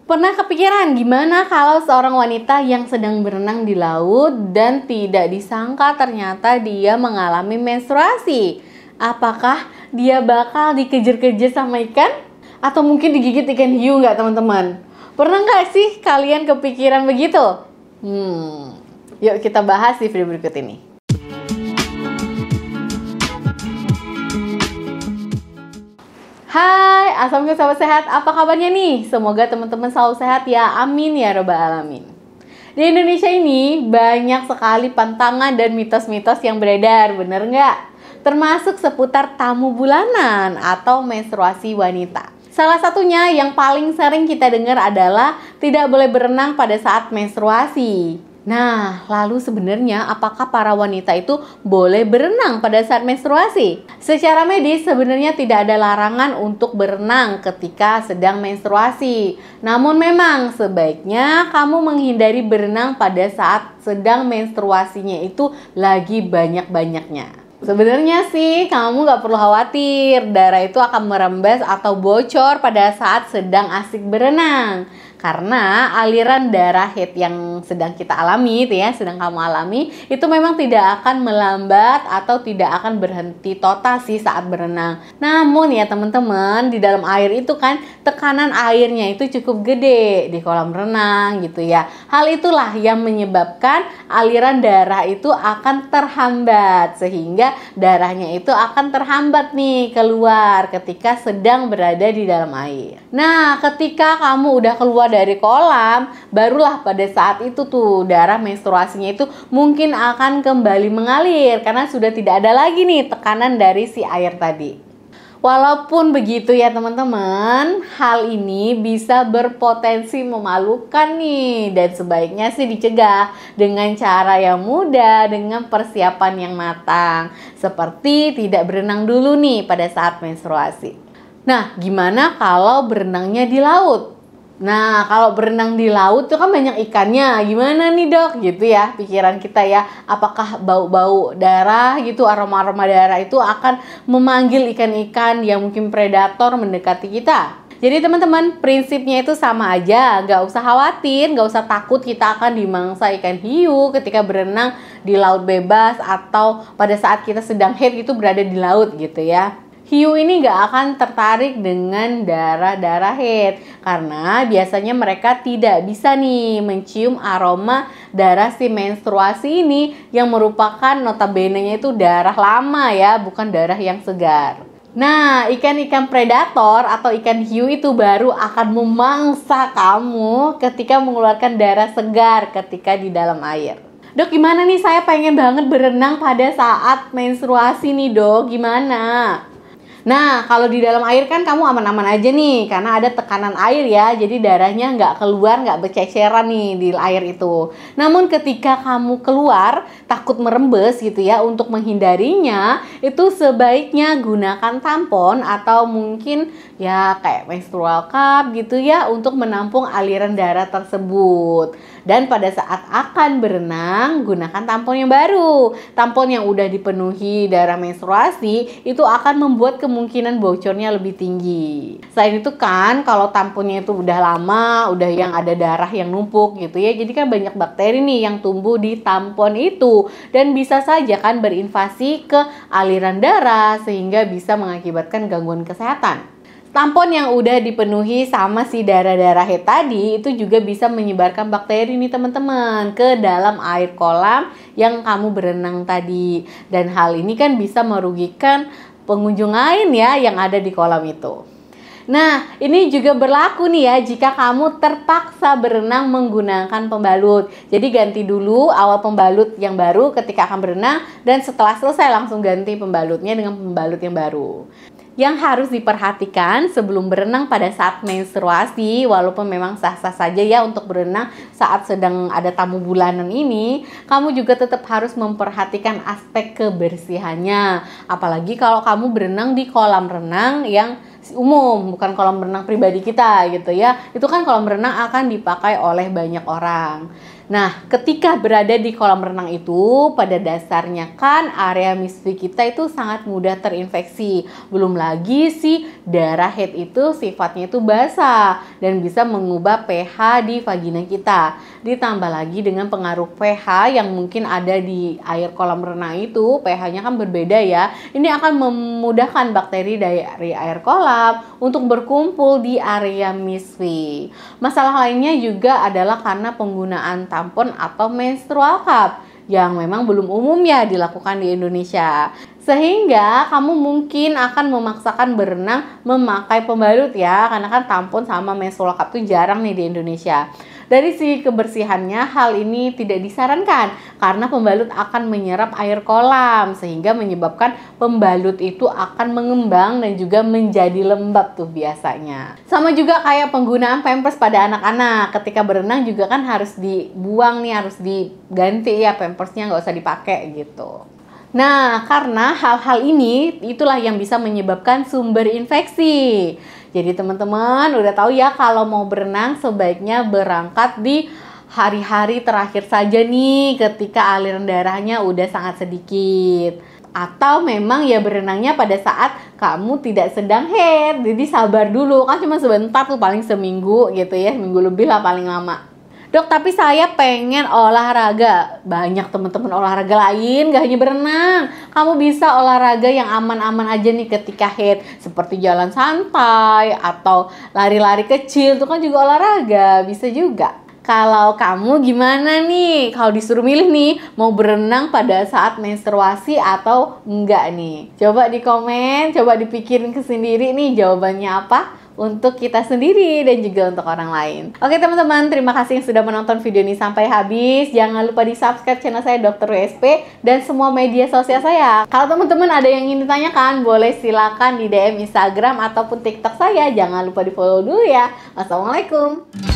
Pernah kepikiran gimana kalau seorang wanita yang sedang berenang di laut dan tidak disangka ternyata dia mengalami menstruasi? Apakah dia bakal dikejar-kejar sama ikan? Atau mungkin digigit ikan hiu nggak teman-teman? Pernah nggak sih kalian kepikiran begitu? Yuk kita bahas di video berikut ini. Hai, assalamualaikum sahabat sehat. Apa kabarnya nih? Semoga teman-teman selalu sehat ya. Amin ya robbal alamin. Di Indonesia ini banyak sekali pantangan dan mitos-mitos yang beredar, bener nggak? Termasuk seputar tamu bulanan atau menstruasi wanita. Salah satunya yang paling sering kita dengar adalah tidak boleh berenang pada saat menstruasi. Nah, lalu sebenarnya apakah para wanita itu boleh berenang pada saat menstruasi? Secara medis sebenarnya tidak ada larangan untuk berenang ketika sedang menstruasi. Namun memang sebaiknya kamu menghindari berenang pada saat sedang menstruasinya itu lagi banyak-banyaknya. Sebenarnya sih kamu gak perlu khawatir darah itu akan merembes atau bocor pada saat sedang asik berenang. Karena aliran darah haid yang sedang kita alami sedang kamu alami itu memang tidak akan melambat atau tidak akan berhenti total sih saat berenang. Namun ya teman-teman, di dalam air itu kan tekanan airnya itu cukup gede di kolam renang gitu ya. Hal itulah yang menyebabkan aliran darah itu akan terhambat sehingga darahnya itu akan terhambat nih keluar ketika sedang berada di dalam air. Nah, ketika kamu udah keluar dari kolam, barulah pada saat itu tuh darah menstruasinya itu mungkin akan kembali mengalir karena sudah tidak ada lagi nih tekanan dari si air tadi. Walaupun begitu ya teman-teman, hal ini bisa berpotensi memalukan nih dan sebaiknya sih dicegah dengan cara yang mudah, dengan persiapan yang matang, seperti tidak berenang dulu nih pada saat menstruasi. Nah, gimana kalau berenangnya di laut? Nah, kalau berenang di laut itu kan banyak ikannya. Gimana nih dok? Gitu ya pikiran kita ya. Apakah bau-bau darah gitu, aroma-aroma darah itu akan memanggil ikan-ikan yang mungkin predator mendekati kita? Jadi teman-teman, prinsipnya itu sama aja. Gak usah khawatir, gak usah takut kita akan dimangsa ikan hiu ketika berenang di laut bebas atau pada saat kita sedang haid itu berada di laut gitu ya. Hiu ini gak akan tertarik dengan darah-darah haid karena biasanya mereka tidak bisa nih mencium aroma darah si menstruasi ini yang merupakan notabene-nya itu darah lama ya, bukan darah yang segar. Nah, ikan-ikan predator atau ikan hiu itu baru akan memangsa kamu ketika mengeluarkan darah segar ketika di dalam air. Dok, gimana nih, saya pengen banget berenang pada saat menstruasi nih dok, gimana? Nah, kalau di dalam air kan kamu aman-aman aja nih karena ada tekanan air ya, jadi darahnya nggak keluar, nggak berceceran nih di air itu. Namun ketika kamu keluar takut merembes gitu ya, untuk menghindarinya itu sebaiknya gunakan tampon atau mungkin ya kayak menstrual cup gitu ya untuk menampung aliran darah tersebut. Dan pada saat akan berenang, gunakan tampon yang baru. Tampon yang udah dipenuhi darah menstruasi itu akan membuat kemungkinan bocornya lebih tinggi. Selain itu kan, kalau tamponnya itu udah lama, udah yang ada darah yang numpuk gitu ya, jadi kan banyak bakteri nih yang tumbuh di tampon itu dan bisa saja kan berinvasi ke aliran darah sehingga bisa mengakibatkan gangguan kesehatan. Tampon yang udah dipenuhi sama si darah-darah haid tadi itu juga bisa menyebarkan bakteri nih teman-teman ke dalam air kolam yang kamu berenang tadi. Dan hal ini kan bisa merugikan pengunjung lain ya yang ada di kolam itu. Nah, ini juga berlaku nih ya jika kamu terpaksa berenang menggunakan pembalut. Jadi ganti dulu awal pembalut yang baru ketika akan berenang dan setelah selesai langsung ganti pembalutnya dengan pembalut yang baru. Yang harus diperhatikan sebelum berenang pada saat menstruasi, walaupun memang sah-sah saja ya untuk berenang saat sedang ada tamu bulanan ini, kamu juga tetap harus memperhatikan aspek kebersihannya. Apalagi kalau kamu berenang di kolam renang yang umum, bukan kolam renang pribadi kita gitu ya. Itu kan kolam renang akan dipakai oleh banyak orang. Nah, ketika berada di kolam renang itu, pada dasarnya kan area misfi kita itu sangat mudah terinfeksi. Belum lagi si darah haid itu sifatnya itu basah dan bisa mengubah pH di vagina kita. Ditambah lagi dengan pengaruh pH yang mungkin ada di air kolam renang itu, pH-nya kan berbeda ya. Ini akan memudahkan bakteri dari air kolam untuk berkumpul di area misfi. Masalah lainnya juga adalah karena penggunaan tampon atau menstrual cup yang memang belum umum ya dilakukan di Indonesia. Sehingga kamu mungkin akan memaksakan berenang memakai pembalut ya, karena kan tampon sama menstrual cup itu jarang nih di Indonesia. Dari segi kebersihannya, hal ini tidak disarankan karena pembalut akan menyerap air kolam sehingga menyebabkan pembalut itu akan mengembang dan juga menjadi lembab tuh biasanya. Sama juga kayak penggunaan pampers pada anak-anak. Ketika berenang juga kan harus dibuang nih, harus diganti ya pampersnya, nggak usah dipakai gitu. Nah, karena hal-hal ini itulah yang bisa menyebabkan sumber infeksi. Jadi teman-teman udah tahu ya, kalau mau berenang sebaiknya berangkat di hari-hari terakhir saja nih, ketika aliran darahnya udah sangat sedikit. Atau memang ya berenangnya pada saat kamu tidak sedang haid. Jadi sabar dulu, kan cuma sebentar tuh, paling seminggu gitu ya, seminggu lebih lah paling lama. Dok, tapi saya pengen olahraga. Banyak teman-teman olahraga lain, gak hanya berenang. Kamu bisa olahraga yang aman-aman aja nih ketika haid, seperti jalan santai atau lari-lari kecil, itu kan juga olahraga, bisa juga. Kalau kamu gimana nih? Kalau disuruh milih nih, mau berenang pada saat menstruasi atau enggak nih? Coba di komen, coba dipikirin sendiri nih jawabannya apa untuk kita sendiri dan juga untuk orang lain. Oke teman-teman, terima kasih yang sudah menonton video ini sampai habis. Jangan lupa di subscribe channel saya Dr. WSP dan semua media sosial saya. Kalau teman-teman ada yang ingin ditanyakan, boleh silakan di DM Instagram ataupun TikTok saya. Jangan lupa di follow dulu ya. Wassalamualaikum.